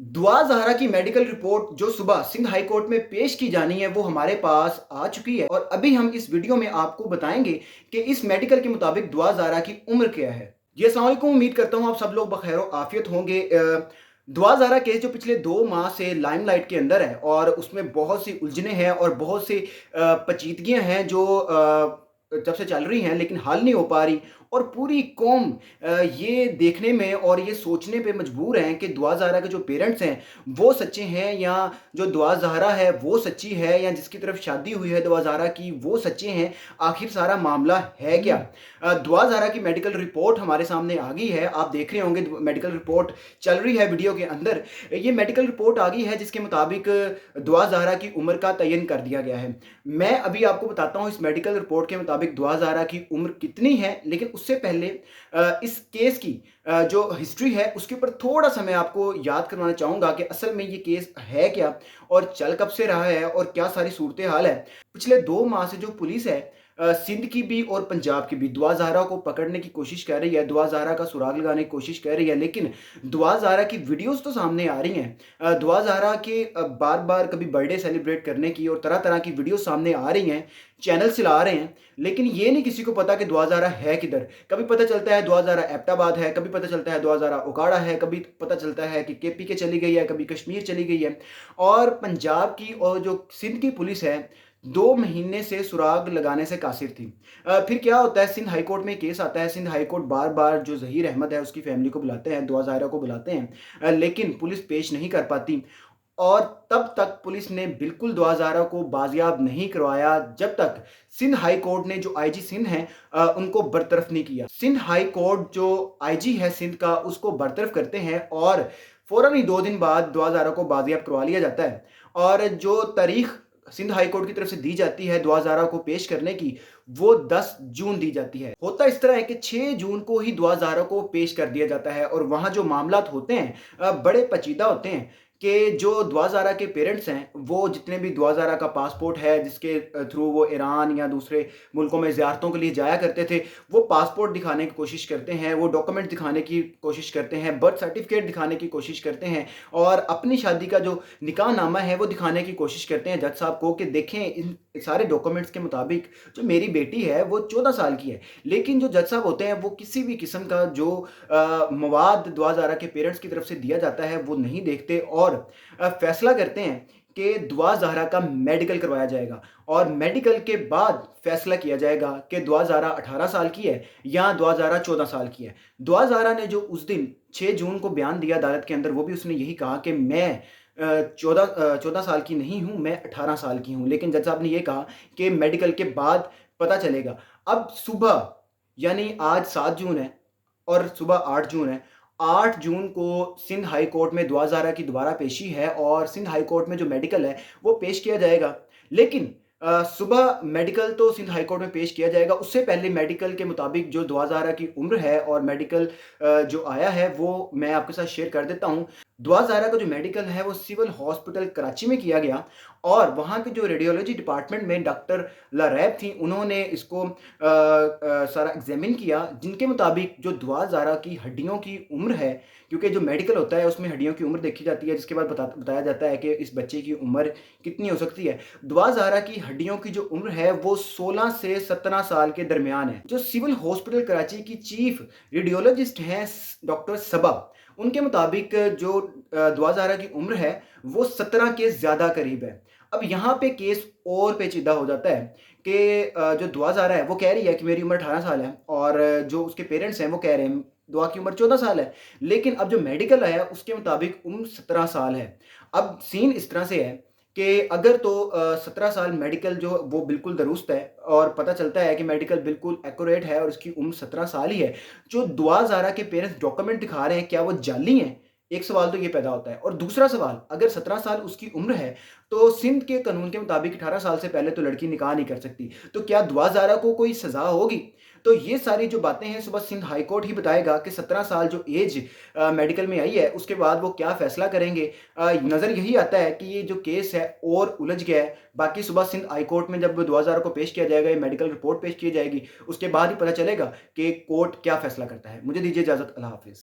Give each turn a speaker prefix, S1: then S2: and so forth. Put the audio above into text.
S1: दुआ ज़हरा की medical report जो सुबह सिंध हाई कोर्ट में पेश की जानी है वो हमारे पास आ चुकी है और अभी हम इस वीडियो में आपको बताएंगे कि इस मेडिकल के मुताबिक दुआ ज़हरा की उम्र क्या है। जी अस्सलाम वालेकुम, उम्मीद करता हूँ आप सब लोग बखैर आफियत होंगे। दुआ ज़हरा केस जो पिछले 2 माह से लाइमलाइट के अंदर है और उसमें बहुत सी उलझने हैं और बहुत सी पेचीदगियाँ हैं जो जब से चल रही हैं लेकिन हल नहीं हो पा रही। और पूरी कौम ये देखने में और ये सोचने पे मजबूर हैं कि दुआ ज़हरा के जो पेरेंट्स हैं वो सच्चे हैं या जो दुआ ज़हरा है वो सच्ची है या जिसकी तरफ शादी हुई है दुआ ज़हरा की वो सच्चे हैं। आखिर सारा मामला है क्या? दुआ ज़हरा की मेडिकल रिपोर्ट हमारे सामने आ गई है। आप देख रहे होंगे मेडिकल रिपोर्ट चल रही है वीडियो के अंदर। ये मेडिकल रिपोर्ट आ गई है जिसके मुताबिक दुआ ज़हरा की उम्र का तयन कर दिया गया है। मैं अभी आपको बताता हूँ इस मेडिकल रिपोर्ट के मुताबिक दुआ ज़हरा की उम्र कितनी है, लेकिन उससे पहले इस केस की जो हिस्ट्री है उसके ऊपर थोड़ा-सा मैं आपको याद करवाना चाहूँगा कि असल में ये केस है क्या और चल कब से रहा है और क्या सारी सूरत-ए-हाल है। पिछले 2 माह से जो पुलिस है सिंध की भी और पंजाब की भी दुआ ज़हरा को पकड़ने की कोशिश कर रही है, दुआ ज़हरा का सुराग लगाने की कोशिश कर रही है, लेकिन दुआ ज़हरा की वीडियोज़ तो सामने आ रही हैं। दुआ ज़हरा के बार-बार कभी बर्थडे सेलिब्रेट करने की और तरह-तरह की वीडियो सामने आ रही हैं, चैनल चला रहे हैं, लेकिन ये नहीं किसी को पता कि दुआ ज़हरा है किधर। कभी पता चलता है दुआ ज़हरा एबटाबाद है, कभी पता चलता है दुआ ज़हरा ओकाड़ा है, कभी पता चलता है कि केपीके चली गई है, कभी कश्मीर चली गई है। और पंजाब की और जो सिंध की पुलिस है 2 महीने से सुराग लगाने से कासिर थी। फिर क्या होता है, सिंध हाई कोर्ट में केस आता है, सिंध हाई कोर्ट बार-बार जो ज़हीर अहमद है उसकी फैमिली को बुलाते हैं, दुआ ज़ाहिरा को बुलाते हैं, लेकिन पुलिस पेश नहीं कर पाती। और तब तक पुलिस ने बिल्कुल दुआ ज़ाहिरा को बाज़ियाब नहीं करवाया जब तक सिंध हाई कोर्ट ने जो आईजी सिंध हैं उनको बरतरफ नहीं किया। सिंध हाई कोर्ट जो आईजी है सिंध का उसको बरतरफ करते हैं और फ़ौरन ही 2 दिन बाद दुआ ज़ाहिरा को बाज़ियाब करवा लिया जाता है। और जो तारीख सिंध हाई कोर्ट की तरफ से दी जाती है दुआ ज़ाहिरा को पेश करने की, वो 10 जून दी जाती है। होता इस तरह है कि 6 जून को ही दुआ ज़ाहिरा को पेश कर दिया जाता है और वहाँ जो मामलात होते हैं बड़े पेचीदा होते हैं कि जो दुआ ज़ाहिरा के पेरेंट्स हैं, वो जितने भी दुआ ज़ाहिरा का पासपोर्ट है जिसके थ्रू वो ईरान या दूसरे मुल्कों में ज़ियारतों के लिए जाया करते थे, वो पासपोर्ट दिखाने की कोशिश करते हैं, वो डॉक्यूमेंट दिखाने की कोशिश करते हैं, बर्थ सर्टिफ़िकेट दिखाने की कोशिश करते हैं और अपनी शादी का जो निकाहनामा है वो दिखाने की कोशिश करते हैं जज साहब को कि देखें इन सारे डॉक्यूमेंट्स के मुताबिक जो मेरी बेटी है वो 14 साल की है। लेकिन जो जज साहब होते हैं वो किसी भी किस्म का जो मवाद दुआ ज़ाहिरा के पेरेंट्स की तरफ से दिया जाता है वो नहीं देखते और फैसला करते हैं कि दुआ ज़ाहिरा का मेडिकल करवाया जाएगा और मेडिकल के बाद फैसला किया जाएगा कि दुआ ज़ाहिरा 18 साल की है या दुआ ज़ाहिरा 14 साल की है। दुआ ज़ाहिरा ने जो उस दिन 6 जून को बयान दिया अदालत के अंदर, वो भी उसने यही कहा कि मैं 14 साल की नहीं हूँ, मैं 18 साल की हूँ। लेकिन जज साहब ने ये कहा कि मेडिकल के बाद पता चलेगा। अब सुबह यानी आज 7 जून है और सुबह 8 जून है। 8 जून को सिंध हाई कोर्ट में दुआ ज़ाहिरा की दोबारा पेशी है और सिंध हाई कोर्ट में जो मेडिकल है वो पेश किया जाएगा। लेकिन सुबह मेडिकल तो सिंध हाई कोर्ट में पेश किया जाएगा, उससे पहले मेडिकल के मुताबिक जो दुआ ज़ाहिरा की उम्र है और मेडिकल जो आया है वो मैं आपके साथ शेयर कर देता हूँ। दुआ ज़ाहिरा का जो मेडिकल है वो सिविल हॉस्पिटल कराची में किया गया और वहाँ के जो रेडियोलॉजी डिपार्टमेंट में डॉक्टर लरैब थी, उन्होंने इसको सारा एग्जामिन किया, जिनके मुताबिक जो दुआ ज़ाहिरा की हड्डियों की उम्र है, क्योंकि जो मेडिकल होता है उसमें हड्डियों की उम्र देखी जाती है जिसके बाद बताया जाता है कि इस बच्चे की उम्र कितनी हो सकती है। दुआ ज़ाहिरा की हड्डियों की जो उम्र है वो 16 से 17 साल के दरमियान है। जो सिविल हॉस्पिटल कराची की चीफ रेडियोलॉजिस्ट हैं डॉक्टर सबा, उनके मुताबिक जो दुआ ज़ाहिरा की उम्र है वो 17 के ज़्यादा करीब है। अब यहाँ पे केस और पेचीदा हो जाता है कि जो दुआ ज़ाहिरा है वो कह रही है कि मेरी उम्र 18 साल है और जो उसके पेरेंट्स हैं वो कह रहे हैं दुआ की उम्र 14 साल है। लेकिन अब जो मेडिकल है उसके मुताबिक उम्र 17 साल है। अब सीन इस तरह से है कि अगर तो 17 साल मेडिकल जो वो बिल्कुल दुरुस्त है और पता चलता है कि मेडिकल बिल्कुल एक्यूरेट है और उसकी उम्र 17 साल ही है, जो दुआ ज़ाहिरा के पेरेंट्स डॉक्यूमेंट दिखा रहे हैं क्या वो जाली हैं? एक सवाल तो ये पैदा होता है और दूसरा सवाल, अगर 17 साल उसकी उम्र है तो सिंध के कानून के मुताबिक 18 साल से पहले तो लड़की निकाह नहीं कर सकती, तो क्या दुआ ज़ाहिरा को कोई सज़ा होगी? तो ये सारी जो बातें हैं सुबह सिंध हाई कोर्ट ही बताएगा कि 17 साल जो एज मेडिकल में आई है उसके बाद वो क्या फैसला करेंगे। नज़र यही आता है कि ये जो केस है और उलझ गया है। बाकी सुबह सिंध हाई कोर्ट में जब दुआ ज़ाहिरा को पेश किया जाएगा, ये मेडिकल रिपोर्ट पेश की जाएगी, उसके बाद ही पता चलेगा कि कोर्ट क्या फैसला करता है। मुझे दीजिए इजाज़त, अल्लाह हाफ़िज़।